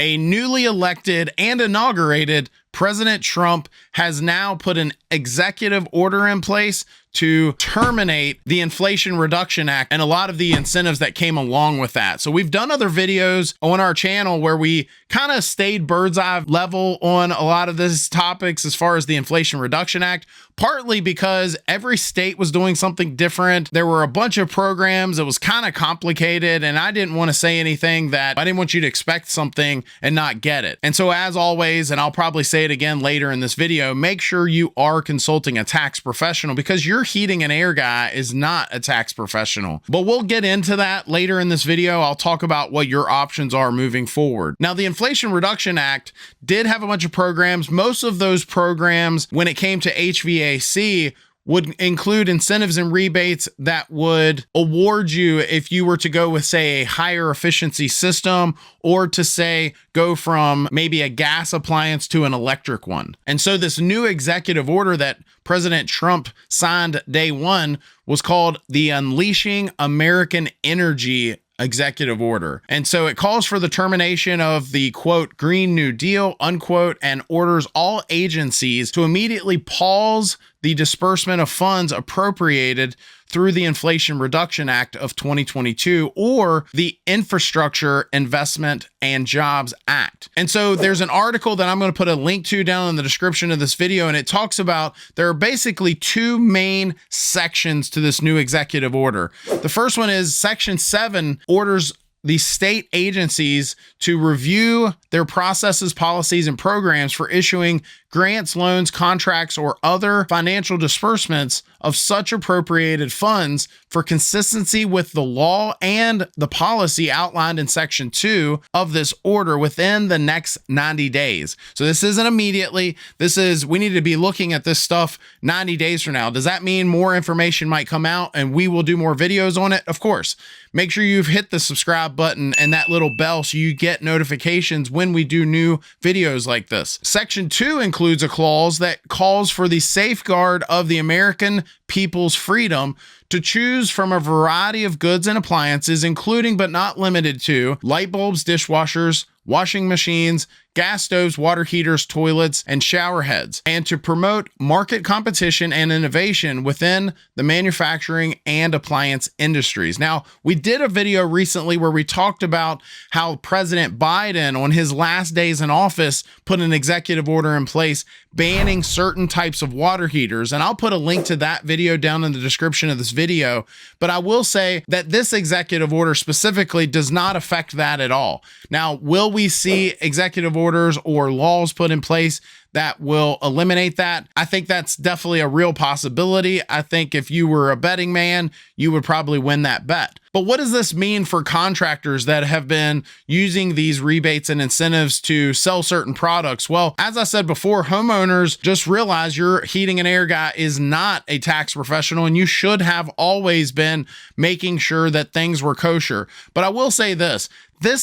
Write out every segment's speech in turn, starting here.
a newly elected and inaugurated President Trump has now put an executive order in place to terminate the Inflation Reduction Act and a lot of the incentives that came along with that. So we've done other videos on our channel where we kind of stayed bird's eye level on a lot of these topics as far as the Inflation Reduction Act, partly because every state was doing something different. There were a bunch of programs. It was kind of complicated, and I didn't want to say anything that I didn't want you to expect something and not get it. And so as always, and I'll probably say it again later in this video, make sure you are consulting a tax professional, because your heating and air guy is not a tax professional. But we'll get into that later in this video. I'll talk about what your options are moving forward. Now, the Inflation Reduction Act did have a bunch of programs. Most of those programs, when it came to HVAC, would include incentives and rebates that would award you if you were to go with, say, a higher efficiency system, or to say go from maybe a gas appliance to an electric one. And so this new executive order that President Trump signed day one was called the Unleashing American Energy Executive Order. And so it calls for the termination of the, quote, Green New Deal, unquote, and orders all agencies to immediately pause the disbursement of funds appropriated through the Inflation Reduction Act of 2022 or the Infrastructure Investment and Jobs Act. And so there's an article that I'm going to put a link to down in the description of this video, and it talks about there are basically two main sections to this new executive order. The first one is Section 7 orders the state agencies to review their processes, policies, and programs for issuing grants, loans, contracts, or other financial disbursements of such appropriated funds for consistency with the law and the policy outlined in Section 2 of this order within the next 90 days. So this isn't immediately. This is, we need to be looking at this stuff 90 days from now. Does that mean more information might come out and we will do more videos on it? Of course. Make sure you've hit the subscribe button and that little bell so you get notifications when we do new videos like this. Section 2 includes a clause that calls for the safeguard of the American people's freedom to choose from a variety of goods and appliances, including but not limited to light bulbs, dishwashers, washing machines, gas stoves, water heaters, toilets, and shower heads, and to promote market competition and innovation within the manufacturing and appliance industries. Now, we did a video recently where we talked about how President Biden, on his last days in office, put an executive order in place banning certain types of water heaters. And I'll put a link to that video down in the description of this video. But I will say that this executive order specifically does not affect that at all. Now, will we see executive orders or laws put in place that will eliminate that? I think that's definitely a real possibility. I think if you were a betting man, you would probably win that bet. But what does this mean for contractors that have been using these rebates and incentives to sell certain products? Well, as I said before, homeowners, just realize your heating and air guy is not a tax professional, and you should have always been making sure that things were kosher. But I will say this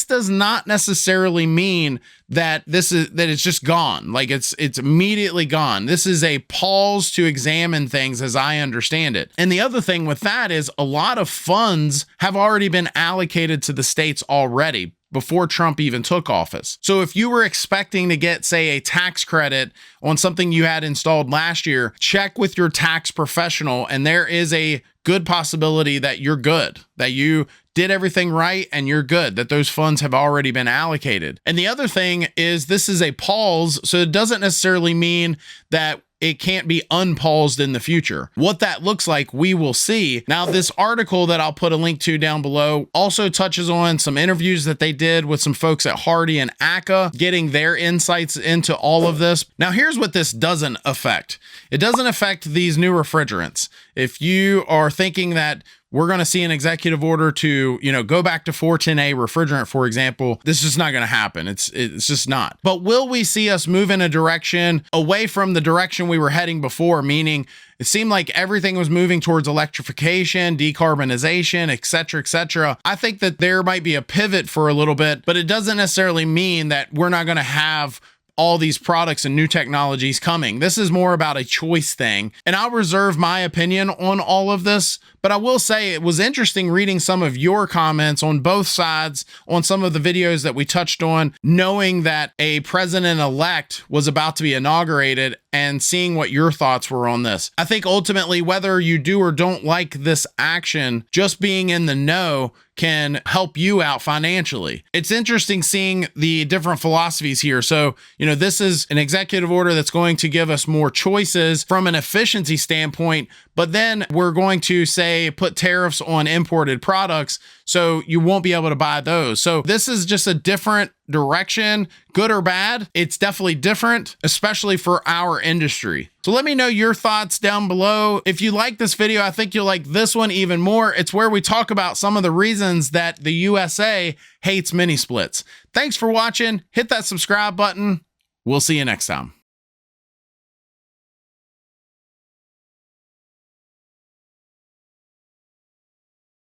does not necessarily mean that it's just gone. Like it's immediately gone. This is a pause to examine things as I understand it. And the other thing with that is a lot of funds have already been allocated to the states already before Trump even took office. So if you were expecting to get, say, a tax credit on something you had installed last year, check with your tax professional, and there is a good possibility that you're good, that you did everything right and you're good, that those funds have already been allocated. And the other thing is this is a pause, so it doesn't necessarily mean that it can't be unpaused in the future. What that looks like, we will see. Now, this article that I'll put a link to down below also touches on some interviews that they did with some folks at Hardy and ACA, getting their insights into all of this. Now, here's what this doesn't affect. It doesn't affect these new refrigerants. If you are thinking that we're going to see an executive order to, go back to 410A refrigerant, for example, this is just not going to happen. It's just not. But will we see us move in a direction away from the direction we were heading before? Meaning it seemed like everything was moving towards electrification, decarbonization, et cetera, et cetera. I think that there might be a pivot for a little bit, but it doesn't necessarily mean that we're not going to have all these products and new technologies coming. This is more about a choice thing. And I'll reserve my opinion on all of this, but I will say it was interesting reading some of your comments on both sides on some of the videos that we touched on, knowing that a president-elect was about to be inaugurated and seeing what your thoughts were on this. I think ultimately, whether you do or don't like this action, just being in the know can help you out financially. It's interesting seeing the different philosophies here. So, this is an executive order that's going to give us more choices from an efficiency standpoint, but then we're going to say put tariffs on imported products, so you won't be able to buy those. So this is just a different direction, good or bad. It's definitely different, especially for our industry. So let me know your thoughts down below. If you like this video, I think you'll like this one even more. It's where we talk about some of the reasons that the USA hates mini splits. Thanks for watching. Hit that subscribe button. We'll see you next time.